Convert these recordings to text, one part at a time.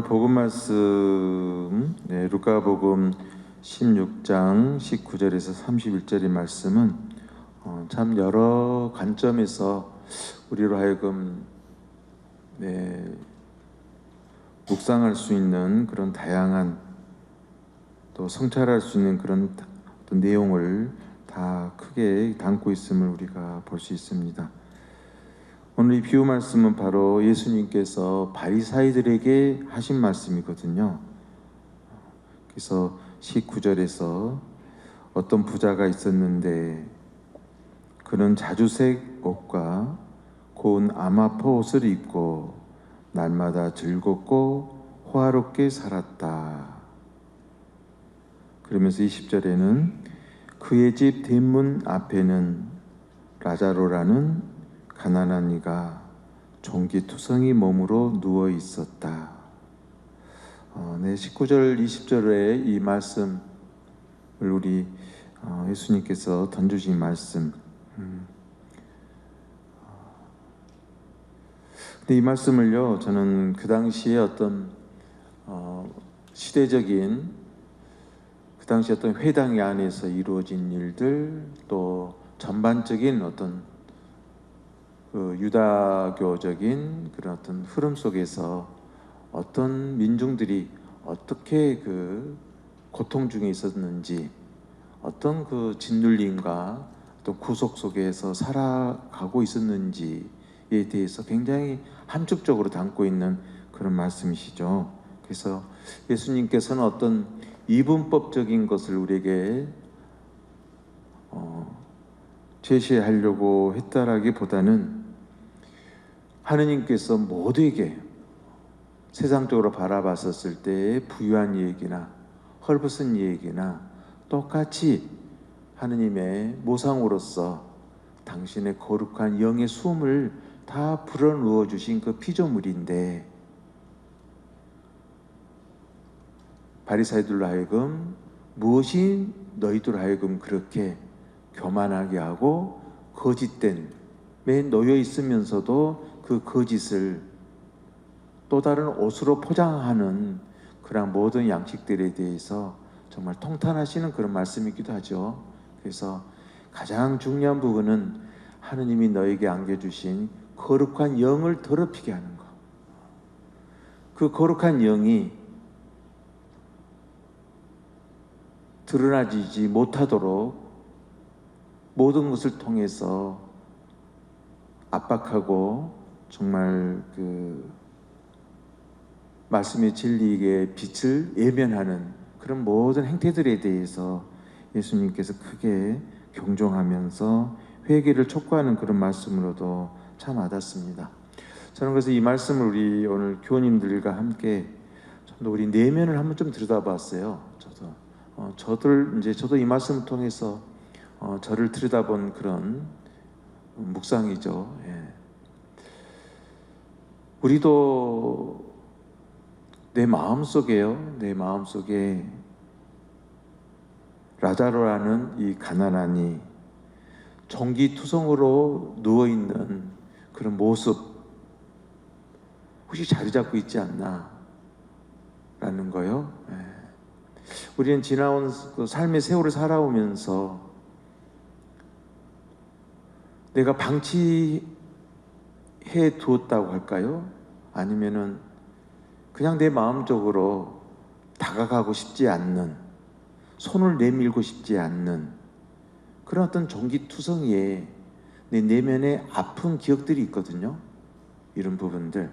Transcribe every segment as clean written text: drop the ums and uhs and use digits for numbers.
오늘 복음 말씀 루카복음 16장 19절에서 31절의 말씀은 참 여러 관점에서 우리로 하여금 묵상할 수 있는 그런 다양한 또 성찰할 수 있는 그런 어떤 내용을 다 크게 담고 있음을 우리가 볼 수 있습니다. 오늘 이 비유 말씀은 바로 예수님께서 바리사이들에게 하신 말씀이거든요. 그래서 19절에서 어떤 부자가 있었는데 그는 자주색 옷과 고운 아마포 옷을 입고 날마다 즐겁고 호화롭게 살았다. 그러면서 20절에는 그의 집 대문 앞에는 라자로라는 가난한 이가 종기투성이 몸으로 누워 있었다. 19절, 20절에 이 말씀을 우리 예수님께서 던져주신 말씀. 근데 이 말씀을요, 저는 그 당시에 어떤 시대적인 그 당시 어떤 회당 안에서 이루어진 일들, 또 전반적인 어떤 유다교적인 그런 어떤 흐름 속에서 어떤 민중들이 어떻게 그 고통 중에 있었는지, 어떤 그 짓눌림과 또 구속 속에서 살아가고 있었는지에 대해서 굉장히 함축적으로 담고 있는 그런 말씀이시죠. 그래서 예수님께서는 어떤 이분법적인 것을 우리에게 제시하려고 했다라기보다는 하느님께서 모두에게 세상적으로 바라봤었을 때 부유한 이에게나 헐벗은 이에게나 똑같이 하느님의 모상으로서 당신의 거룩한 영의 숨을 다 불어넣어 주신 그 피조물인데, 바리사이들로 하여금 무엇이 너희들로 하여금 그렇게 교만하게 하고 거짓됨에 놓여 있으면서도 그 거짓을 또 다른 옷으로 포장하는 그런 모든 양식들에 대해서 정말 통탄하시는 그런 말씀이기도 하죠. 그래서 가장 중요한 부분은 하느님이 너에게 안겨주신 거룩한 영을 더럽히게 하는 것. 그 거룩한 영이 드러나지 못하도록 모든 것을 통해서 압박하고 정말 그 말씀의 진리의 빛을 예면하는 그런 모든 행태들에 대해서 예수님께서 크게 경종하면서 회개를 촉구하는 그런 말씀으로도 참 와닿습니다. 저는 그래서 이 말씀을 우리 오늘 교우님들과 함께 좀 더 우리 내면을 한번 좀 들여다봤어요. 저도 이 말씀을 통해서 저를 들여다본 그런 묵상이죠. 우리도 내 마음속에 라자로라는 이 가난한 이 종기투성으로 누워있는 그런 모습 혹시 자리 잡고 있지 않나 라는 거요. 우리는 지나온 그 삶의 세월을 살아오면서 내가 방치해 두었다고 할까요? 아니면은 그냥 내 마음적으로 다가가고 싶지 않는, 손을 내밀고 싶지 않는 그런 어떤 종기투성이에 내 내면에 아픈 기억들이 있거든요. 이런 부분들,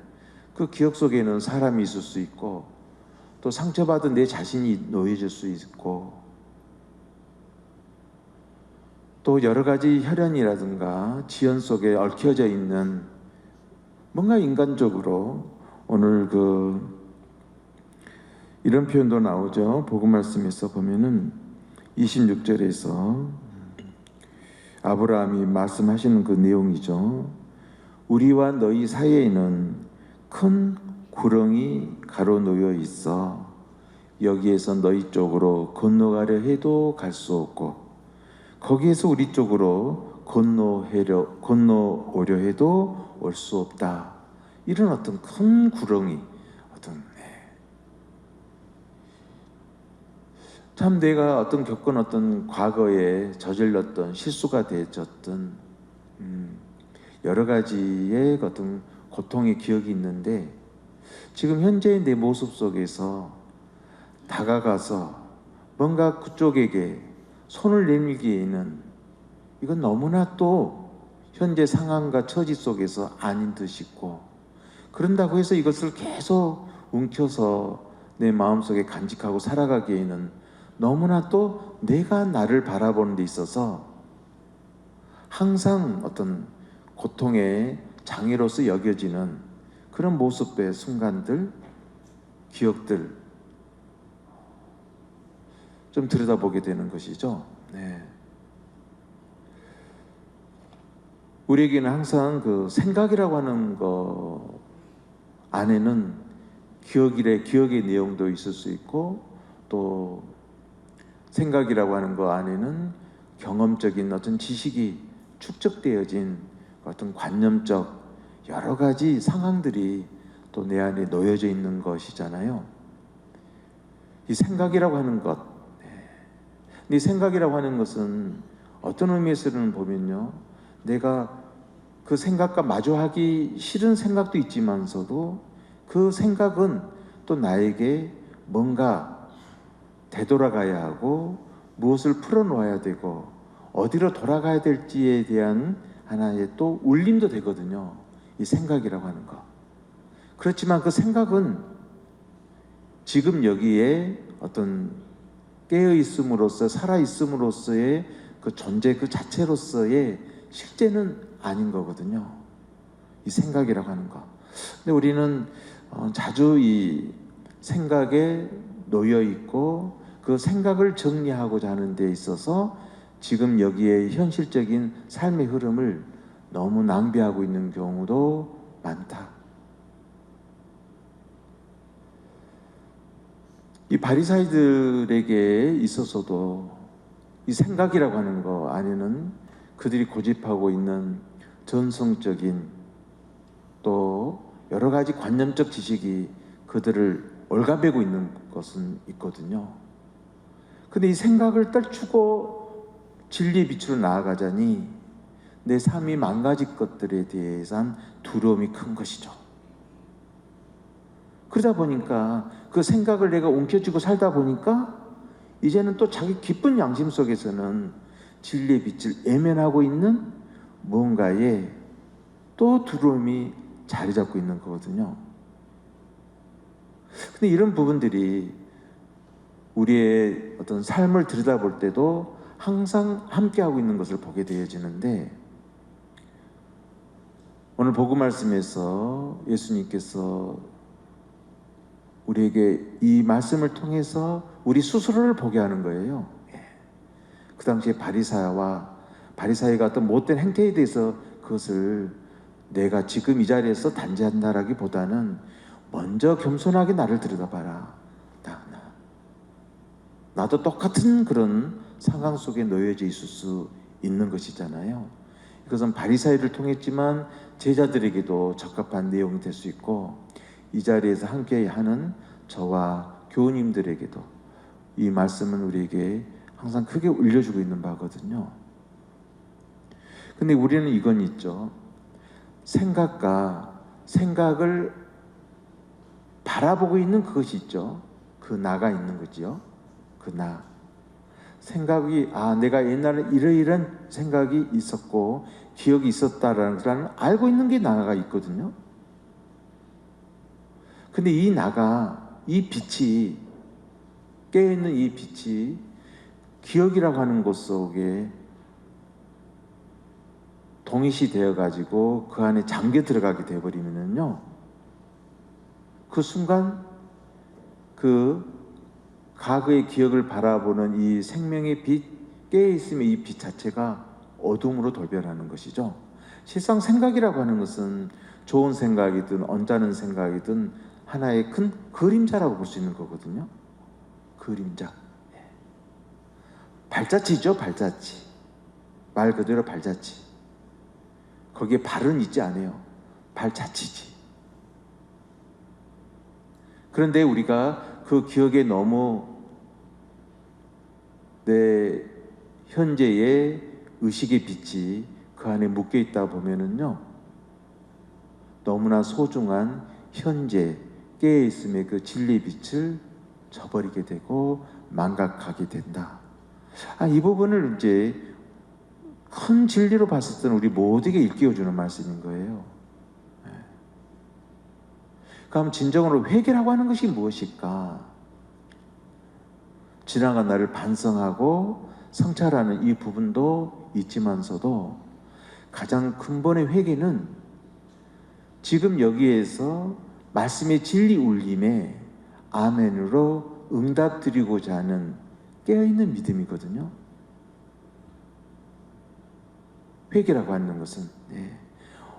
그 기억 속에는 사람이 있을 수 있고 또 상처받은 내 자신이 놓여질 수 있고 또 여러 가지 혈연이라든가 지연 속에 얽혀져 있는 뭔가 인간적으로 오늘 이런 표현도 나오죠. 복음 말씀에서 보면은 26절에서 아브라함이 말씀하시는 그 내용이죠. 우리와 너희 사이에는 큰 구렁이 가로놓여 있어 여기에서 너희 쪽으로 건너가려 해도 갈 수 없고 거기에서 우리 쪽으로 건너오려 해도 올 수 없다. 이런 어떤 큰 구렁이, 어떤 참 내가 겪은 과거에 저질렀던 실수가 되었던 여러 가지의 고통의 기억이 있는데, 지금 현재의 내 모습 속에서 다가가서 뭔가 그쪽에게 손을 내밀기에는 이건 너무나 또 현재 상황과 처지 속에서 아닌 듯 싶고, 그런다고 해서 이것을 계속 움켜서 내 마음속에 간직하고 살아가기에는 너무나 또 내가 나를 바라보는 데 있어서 항상 고통의 장애로서 여겨지는 그런 모습의 순간들, 기억들 좀 들여다보게 되는 것이죠. 네. 우리에게는 항상 생각이라고 하는 것 안에는 기억의 내용도 있을 수 있고, 또 생각이라고 하는 것 안에는 경험적인 지식이 축적되어진 관념적 여러 가지 상황들이 또 내 안에 놓여져 있는 것이잖아요. 이 생각이라고 하는 것, 이 생각이라고 하는 것은 어떤 의미에서는 보면요, 내가 그 생각과 마주하기 싫은 생각도 있지만서도 그 생각은 또 나에게 뭔가 되돌아가야 하고 무엇을 풀어놓아야 되고 어디로 돌아가야 될지에 대한 하나의 또 울림도 되거든요, 이 생각이라고 하는 거. 그렇지만 그 생각은 지금 여기에 깨어있음으로써 살아있음으로써의 그 존재 그 자체로서의 실제는 아닌 거거든요, 이 생각이라고 하는 거. 근데 우리는 자주 이 생각에 놓여 있고 그 생각을 정리하고자 하는 데 있어서 지금 여기에 현실적인 삶의 흐름을 너무 낭비하고 있는 경우도 많다. 이 바리사이들에게 있어서도 이 생각이라고 하는 거 안에는 그들이 고집하고 있는 전성적인 또 여러 가지 관념적 지식이 그들을 올가매고 있는 것은 있거든요. 근데 이 생각을 떨치고 진리의 빛으로 나아가자니 내 삶이 망가질 것들에 대해서는 두려움이 큰 것이죠. 그러다 보니까 그 생각을 내가 움켜쥐고 살다 보니까 이제는 또 자기 기쁜 양심 속에서는 진리의 빛을 외면하고 있는 무언가에 또 두려움이 자리 잡고 있는 거거든요. 근데 이런 부분들이 우리의 삶을 들여다볼 때도 항상 함께하고 있는 것을 보게 되어지는데, 오늘 복음 말씀에서 예수님께서 우리에게 이 말씀을 통해서 우리 스스로를 보게 하는 거예요. 그 당시에 바리사이가 어떤 못된 행태에 대해서 그것을 내가 지금 이 자리에서 단죄한다라기보다는 먼저 겸손하게 나를 들여다봐라. 나도 똑같은 그런 상황 속에 놓여져 있을 수 있는 것이잖아요. 이것은 바리사이를 통했지만 제자들에게도 적합한 내용이 될 수 있고, 이 자리에서 함께하는 저와 교우님들에게도 이 말씀은 우리에게 항상 크게 울려주고 있는 바거든요. 근데 우리는 이건 있죠. 생각을 바라보고 있는 그것이 있죠. 그 나가 있는 거지요. 그 나. 생각이 내가 옛날에 이러이러한 생각이 있었고 기억이 있었다라는 것을 알고 있는 게 나가 있거든요. 근데 이 나가, 이 빛이, 깨어있는 이 빛이 기억이라고 하는 곳 속에 동일시 되어가지고 그 안에 잠겨 들어가게 되어버리면요, 그 순간 그 과거의 기억을 바라보는 이 생명의 빛, 깨어있음의 이 빛 자체가 어둠으로 돌변하는 것이죠. 실상 생각이라고 하는 것은 좋은 생각이든 언짢은 생각이든 하나의 큰 그림자라고 볼 수 있는 거거든요. 그림자. 발자취죠, 발자취. 말 그대로 발자취. 거기에 발은 있지 않아요. 발자취지. 그런데 우리가 그 기억에 너무 내 현재의 의식의 빛이 그 안에 묶여 있다 보면은요, 너무나 소중한 현재 깨어 있음의 그 진리의 빛을 저버리게 되고 망각하게 된다. 이 부분을 이제 큰 진리로 봤을 때는 우리 모두에게 일깨워주는 말씀인 거예요. 그럼 진정으로 회개라고 하는 것이 무엇일까? 지나간 날을 반성하고 성찰하는 이 부분도 있지만서도 가장 근본의 회개는 지금 여기에서 말씀의 진리 울림에 아멘으로 응답드리고자 하는 깨어있는 믿음이거든요. 회개라고 하는 것은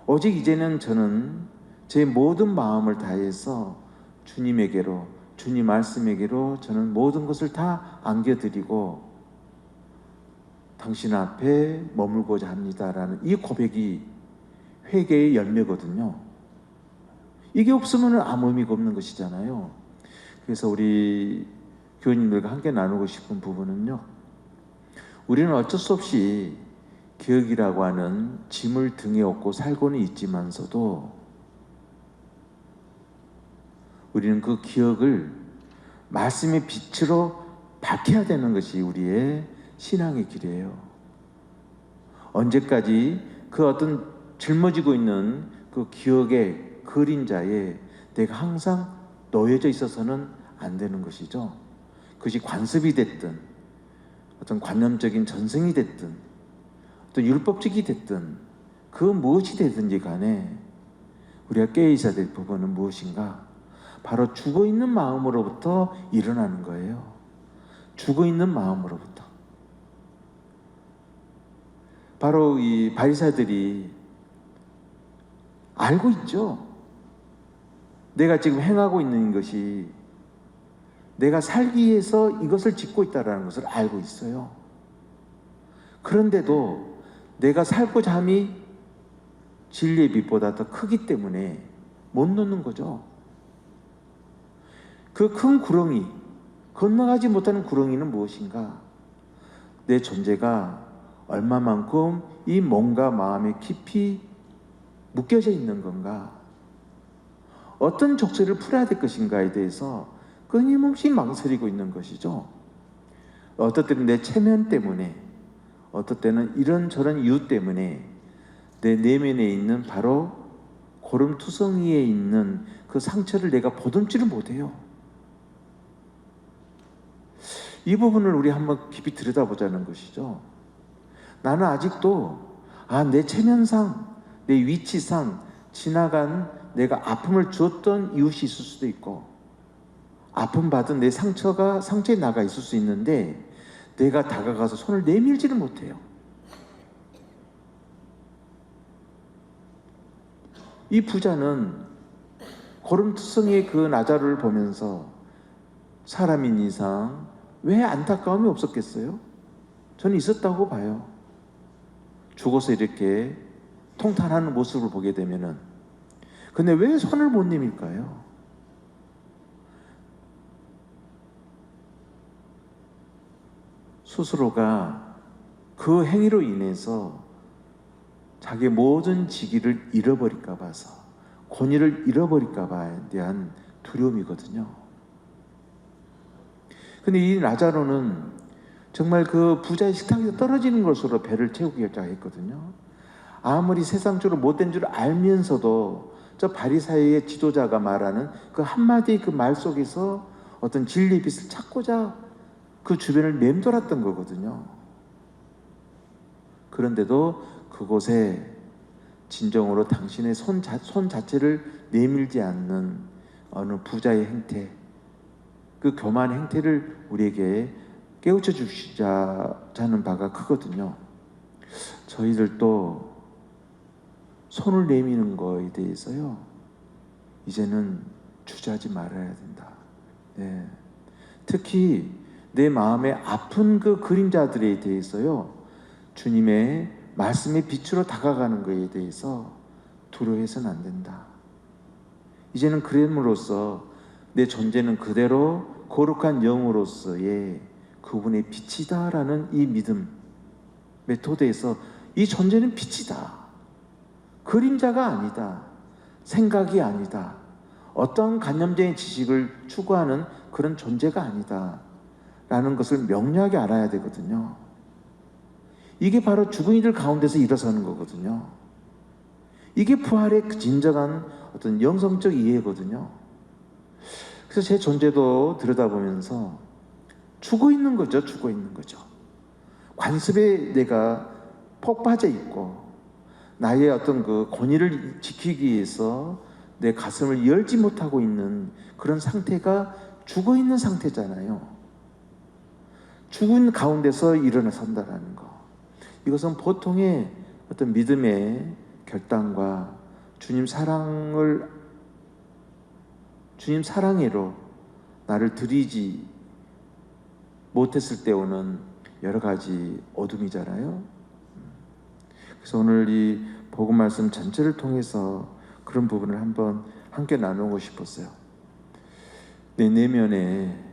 오직 이제는 저는 제 모든 마음을 다해서 주님에게로, 주님 말씀에게로 저는 모든 것을 다 안겨드리고 당신 앞에 머물고자 합니다라는 이 고백이 회개의 열매거든요. 이게 없으면 아무 의미가 없는 것이잖아요. 그래서 우리 교우님들과 함께 나누고 싶은 부분은요, 우리는 어쩔 수 없이 기억이라고 하는 짐을 등에 업고 살고는 있지만서도 우리는 그 기억을 말씀의 빛으로 밝혀야 되는 것이 우리의 신앙의 길이에요. 언제까지 그 어떤 짊어지고 있는 그 기억의 그림자에 내가 항상 놓여져 있어서는 안 되는 것이죠. 그것이 관습이 됐든 어떤 관념적인 전승이 됐든 또 율법적이 됐든 그 무엇이 되든지 간에 우리가 깨어있어야 될 부분은 무엇인가? 바로 죽어있는 마음으로부터 일어나는 거예요. 죽어있는 마음으로부터. 바로 이 바리새인들이 알고 있죠. 내가 지금 행하고 있는 것이 내가 살기 위해서 이것을 짓고 있다는 것을 알고 있어요. 그런데도 내가 살고자 함이 진리의 빛보다 더 크기 때문에 못 놓는 거죠. 그 큰 구렁이, 건너가지 못하는 구렁이는 무엇인가? 내 존재가 얼마만큼 이 몸과 마음에 깊이 묶여져 있는 건가? 어떤 족쇄를 풀어야 될 것인가에 대해서 끊임없이 망설이고 있는 것이죠. 어떨 때는 내 체면 때문에, 어떨 때는 이런저런 이유 때문에 내 내면에 있는 바로 고름투성이에 있는 그 상처를 내가 보듬지를 못해요. 이 부분을 우리 한번 깊이 들여다보자는 것이죠. 나는 아직도 내 체면상, 내 위치상 지나간 내가 아픔을 주었던 이웃이 있을 수도 있고 아픔 받은 내 상처에 나가 있을 수 있는데 내가 다가가서 손을 내밀지를 못해요. 이 부자는 고름투성이의 그 나자로를 보면서 사람인 이상 왜 안타까움이 없었겠어요? 저는 있었다고 봐요. 죽어서 이렇게 통탄하는 모습을 보게 되면은. 근데 왜 손을 못 내밀까요? 스스로가 그 행위로 인해서 자기의 모든 직위를 잃어버릴까 봐서, 권위를 잃어버릴까 봐에 대한 두려움이거든요. 근데 이 라자로는 정말 그 부자의 식탁에서 떨어지는 것으로 배를 채우기 결정했거든요. 아무리 세상적으로 못된 줄 알면서도 저 바리새인의 지도자가 말하는 그 한마디 그 말 속에서 어떤 진리의 빛을 찾고자 그 주변을 맴돌았던 거거든요. 그런데도 그곳에 진정으로 당신의 손 자체를 내밀지 않는 어느 부자의 행태, 그 교만의 행태를 우리에게 깨우쳐 주시자는 바가 크거든요. 저희들도 손을 내미는 거에 대해서요, 이제는 주저하지 말아야 된다. 네. 특히 내 마음에 아픈 그 그림자들에 대해서요, 주님의 말씀의 빛으로 다가가는 것에 대해서 두려워해서는 안 된다. 이제는 그림으로써 내 존재는 그대로 거룩한 영으로서의 그분의 빛이다라는 이 믿음의 토대에서 이 존재는 빛이다. 그림자가 아니다. 생각이 아니다. 어떤 관념적인 지식을 추구하는 그런 존재가 아니다. 라는 것을 명료하게 알아야 되거든요. 이게 바로 죽은 이들 가운데서 일어서는 거거든요. 이게 부활의 그 진정한 어떤 영성적 이해거든요. 그래서 제 존재도 들여다보면서 죽어 있는 거죠. 죽어 있는 거죠. 관습에 내가 폭 빠져 있고 나의 어떤 그 권위를 지키기 위해서 내 가슴을 열지 못하고 있는 그런 상태가 죽어 있는 상태잖아요. 죽은 가운데서 일어나선다라는 거. 이것은 보통의 어떤 믿음의 결단과 주님 사랑으로 나를 들이지 못했을 때 오는 여러 가지 어둠이잖아요. 그래서 오늘 이 복음 말씀 전체를 통해서 그런 부분을 한번 함께 나누고 싶었어요. 내 내면에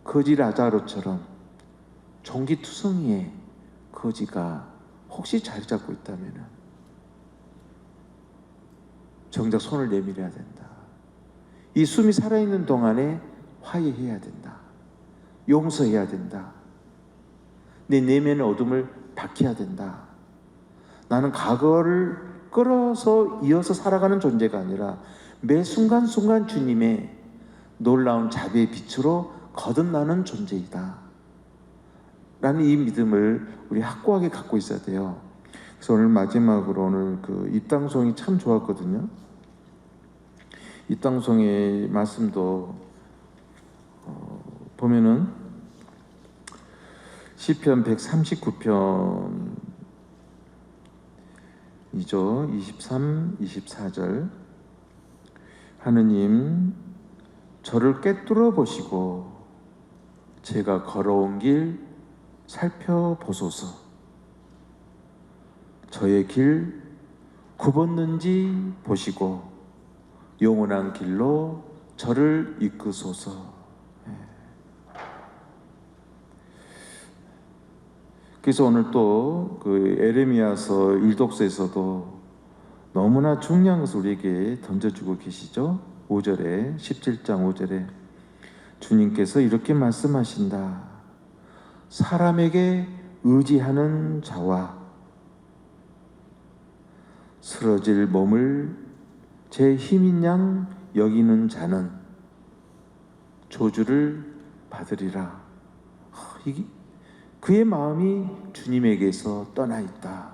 거지 라자로처럼 종기투성이의 거지가 혹시 자리 잡고 있다면 정작 손을 내밀어야 된다. 이 숨이 살아있는 동안에 화해해야 된다. 용서해야 된다. 내 내면의 어둠을 밝혀야 된다. 나는 과거를 끌어서 이어서 살아가는 존재가 아니라 매 순간순간 주님의 놀라운 자비의 빛으로 거듭나는 존재이다. 라는 이 믿음을 우리 확고하게 갖고 있어야 돼요. 그래서 오늘 마지막으로 오늘 그 입당송이 참 좋았거든요. 입당송의 말씀도 보면은 시편 139편 2조 23, 24절 하느님 저를 꿰뚫어 보시고 제가 걸어온 길 살펴보소서. 저의 길 굽었는지 보시고 영원한 길로 저를 이끄소서. 그래서 오늘 또 그 에레미야서 1독서에서도 너무나 중요한 것을 우리에게 던져주고 계시죠. 5절에 17장 5절에 주님께서 이렇게 말씀하신다. 사람에게 의지하는 자와 쓰러질 몸을 제 힘인 양 여기는 자는 저주를 받으리라. 그의 마음이 주님에게서 떠나 있다.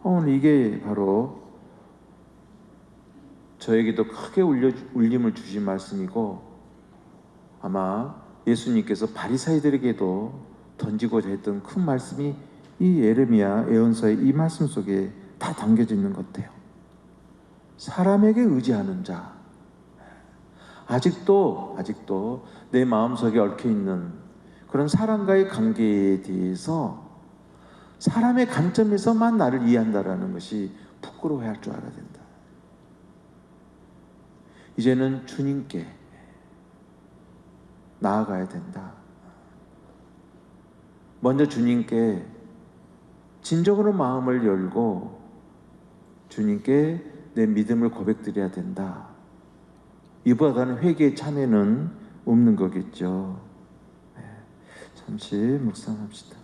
오늘 이게 바로 저에게도 크게 울림을 주신 말씀이고 아마 예수님께서 바리사이들에게도 던지고자 했던 큰 말씀이 이 예레미야 예언서의 이 말씀 속에 다 담겨져 있는 것 같아요. 사람에게 의지하는 자, 아직도 내 마음속에 얽혀있는 그런 사람과의 관계에 대해서 사람의 관점에서만 나를 이해한다라는 것이 부끄러워할 줄 알아야 된다. 이제는 주님께 나아가야 된다. 먼저 주님께 진정으로 마음을 열고 주님께 내 믿음을 고백드려야 된다. 이보다는 회개의 참회는 없는 거겠죠. 잠시 묵상합시다.